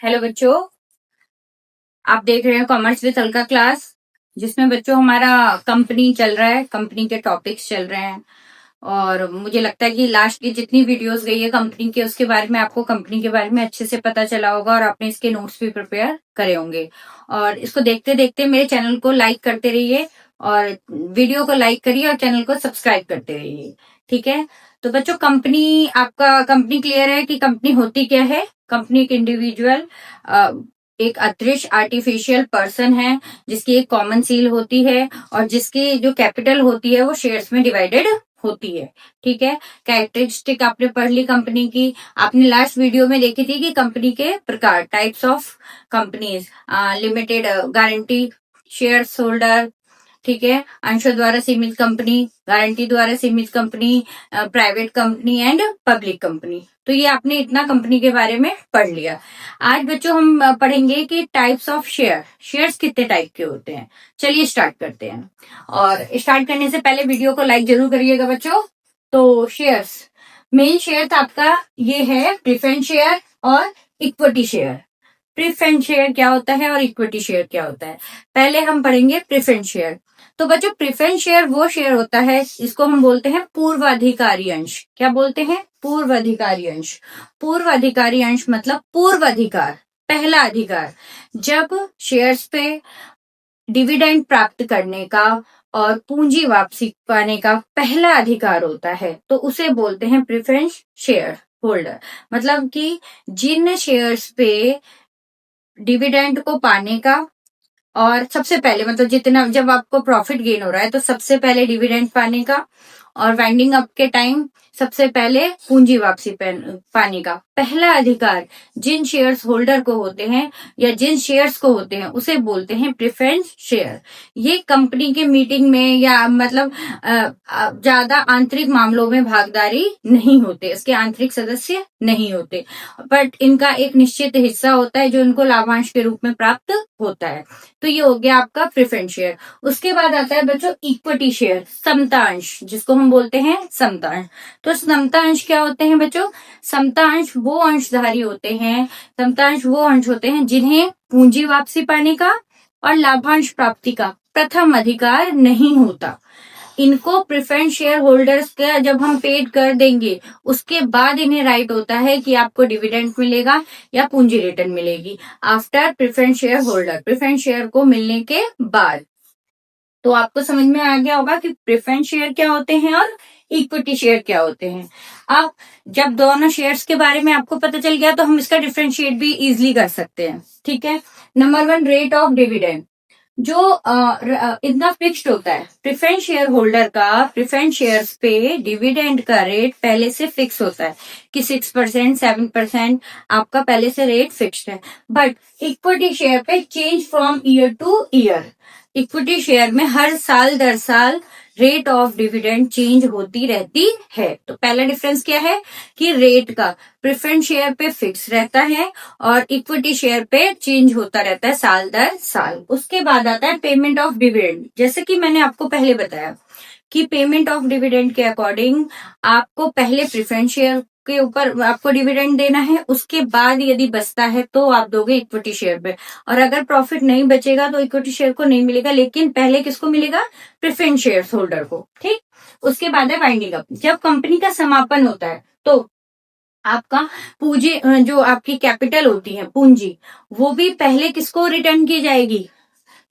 Hello बच्चों, आप देख रहे हैं कॉमर्स विद अलका क्लास, जिसमें बच्चों हमारा कंपनी चल रहा है, कंपनी के टॉपिक्स चल रहे हैं। और मुझे लगता है कि लास्ट की जितनी वीडियोस गई है कंपनी के, उसके बारे में आपको कंपनी के बारे में अच्छे से पता चला होगा और आपने इसके नोट्स भी प्रिपेयर करे होंगे। और इसको देखते देखते मेरे चैनल को लाइक करते रहिए और वीडियो को लाइक करिए और चैनल को सब्सक्राइब करते रहिए। ठीक है, तो बच्चों कंपनी, आपका कंपनी क्लियर है कि कंपनी होती क्या है? कंपनी एक इंडिविजुअल, एक अदृश्य आर्टिफिशियल पर्सन है जिसकी एक कॉमन सील होती है और जिसकी जो कैपिटल होती है वो शेयर्स में डिवाइडेड होती है। ठीक है, कैरेक्टरिस्टिक आपने पढ़ ली कंपनी की। आपने लास्ट वीडियो में देखी थी कि कंपनी के प्रकार, types of companies, limited, guarantee, shares holder, ठीक है, अंशों द्वारा सीमित कंपनी, गारंटी द्वारा सीमित company, private company and public company. तो ये आपने इतना कंपनी के बारे में पढ़ लिया। आज बच्चों हम पढ़ेंगे कि टाइप्स ऑफ शेयर्स कितने टाइप के होते हैं। चलिए स्टार्ट करते हैं। और स्टार्ट करने से पहले वीडियो को लाइक जरूर करिएगा बच्चों। तो शेयर्स, मेन शेयर आपका ये है प्रेफरेंस शेयर और इक्विटी शेयर। प्रेफरेंस शेयर क्या होता है और इक्विटी शेयर क्या होता है, पहले हम पढ़ेंगे प्रेफरेंस शेयर। तो बच्चों प्रेफरेंस शेयर वो शेयर होता है, इसको हम बोलते हैं पूर्वाधिकारी अंश। क्या बोलते हैं? पूर्वाधिकारी अंश। पूर्वाधिकारी अंश मतलब पूर्व अधिकार, पहला अधिकार। जब शेयर्स पे डिविडेंड प्राप्त करने का और पूंजी वापसी पाने का पहला अधिकार होता है तो उसे बोलते हैं प्रेफरेंस शेयर होल्डर। मतलब कि जिन शेयर्स पे डिविडेंड को पाने का और सबसे पहले, मतलब जितना, जब आपको प्रॉफिट गेन हो रहा है तो सबसे पहले डिविडेंड पाने का और वाइंडिंग अप के टाइम सबसे पहले पूंजी वापसी पाने का पहला अधिकार जिन शेयर्स होल्डर को होते हैं या जिन शेयर्स को होते हैं उसे बोलते हैं प्रेफरेंस शेयर। ये कंपनी के मीटिंग में या मतलब ज्यादा आंतरिक मामलों में भागीदारी नहीं होते, इसके आंतरिक सदस्य नहीं होते, बट इनका एक निश्चित हिस्सा होता है जो इनको लाभांश के रूप में प्राप्त होता है। तो ये हो गया आपका प्रेफरेंस शेयर। उसके बाद आता है बच्चों इक्विटी शेयर, समता अंश, जिसको हम बोलते हैं समता अंश। तो समता अंश क्या होते हैं बच्चों? समता अंश वो अंशधारी होते हैं, समता अंश वो अंश होते हैं जिन्हें पूंजी वापसी पाने का और लाभांश प्राप्ति का प्रथम अधिकार नहीं होता। इनको प्रेफरेंस शेयर होल्डर्स का जब हम पेड कर देंगे उसके बाद इन्हें राइट होता है कि आपको डिविडेंड मिलेगा या पूंजी रिटर्न मिलेगी, after preference share holder, preference share को मिलने के बाद। तो आपको समझ में आ गया होगा कि प्रेफरेंस शेयर क्या होते हैं और इक्विटी शेयर क्या होते हैं। अब जब दोनों शेयर्स के बारे में आपको पता चल गया तो हम इसका डिफरेंशिएट भी इजिली कर सकते हैं। ठीक है, नंबर 1, रेट ऑफ डिविडेंड, जो इतना फिक्स्ड होता है। प्रेफरेंस शेयर होल्डर का प्रेफरेंस शेयर्स पे डिविडेंड का रेट पहले से फिक्स होता है कि 6%, 7% आपका पहले से रेट फिक्स्ड है। बट इक्विटी शेयर पे change from year two year, equity share में हर साल दर साल रेट ऑफ डिविडेंड चेंज होती रहती है। तो पहला डिफरेंस क्या है कि रेट का प्रेफरेंस शेयर पे फिक्स रहता है और इक्विटी शेयर पे चेंज होता रहता है साल दर साल। उसके बाद आता है पेमेंट ऑफ डिविडेंड। जैसे कि मैंने आपको पहले बताया कि पेमेंट ऑफ डिविडेंड के अकॉर्डिंग आपको पहले प्रेफरेंस शेयर के ऊपर आपको डिविडेंड देना है, उसके बाद यदि बचता है तो आप दोगे इक्विटी शेयर पे, और अगर प्रॉफिट नहीं बचेगा तो इक्विटी शेयर को नहीं मिलेगा, लेकिन पहले किसको मिलेगा? प्रेफरेंस शेयर होल्डर को। ठीक, उसके बाद है वाइंडिंग अप। जब कंपनी का समापन होता है तो आपका पूंजी, जो आपकी कैपिटल होती है पूंजी, वो भी पहले किसको रिटर्न की जाएगी?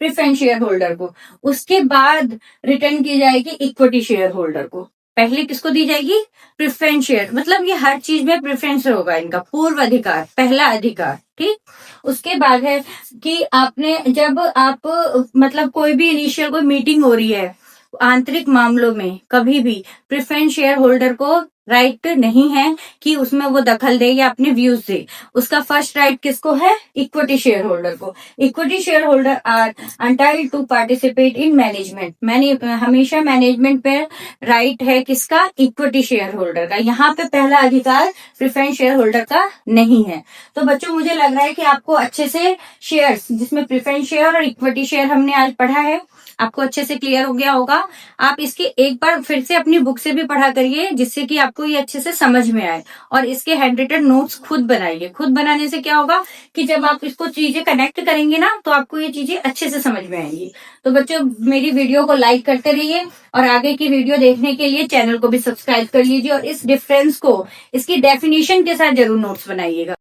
प्रेफरेंस शेयर होल्डर को। उसके बाद रिटर्न की जाएगी इक्विटी शेयर होल्डर को। पहले किसको दी जाएगी? प्रेफरेंस शेयर, मतलब ये हर चीज में प्रेफरेंस होगा इनका, पूर्व अधिकार, पहला अधिकार। ठीक, उसके बाद है कि आपने जब आप मतलब कोई भी इनिशियल कोई मीटिंग हो रही है आंतरिक मामलों में, कभी भी प्रेफरेंस शेयर होल्डर को राइट नहीं है कि उसमें वो दखल दे या अपने व्यूज दे। उसका फर्स्ट राइट किसको है? इक्विटी शेयर होल्डर को। Equity share holder are entitled to participate in management. हमेशा मैनेजमेंट पे राइट है किसका? इक्विटी शेयर होल्डर का। यहाँ पे पहला अधिकार प्रेफरेंस शेयर होल्डर का नहीं है। तो बच्चों मुझे लग रहा है कि आपको अच्छे से शेयर्स, जिसमें प्रेफरेंस शेयर और इक्विटी शेयर हमने आज पढ़ा है, आपको अच्छे से क्लियर हो गया होगा। आप इसकी एक बार फिर से अपनी बुक से भी पढ़ा करिए जिससे कि आपको आपको ये अच्छे से समझ में आए। और इसके हैंड रिटन नोट्स खुद बनाइए। खुद बनाने से क्या होगा कि जब आप इसको चीजें कनेक्ट करेंगे ना, तो आपको ये चीजें अच्छे से समझ में आएंगी। तो बच्चों, मेरी वीडियो को लाइक करते रहिए और आगे की वीडियो देखने के लिए चैनल को भी सब्सक्राइब कर लीजिए, और इस डिफरेंस को इसकी डेफिनेशन के साथ जरूर नोट्स बनाइएगा।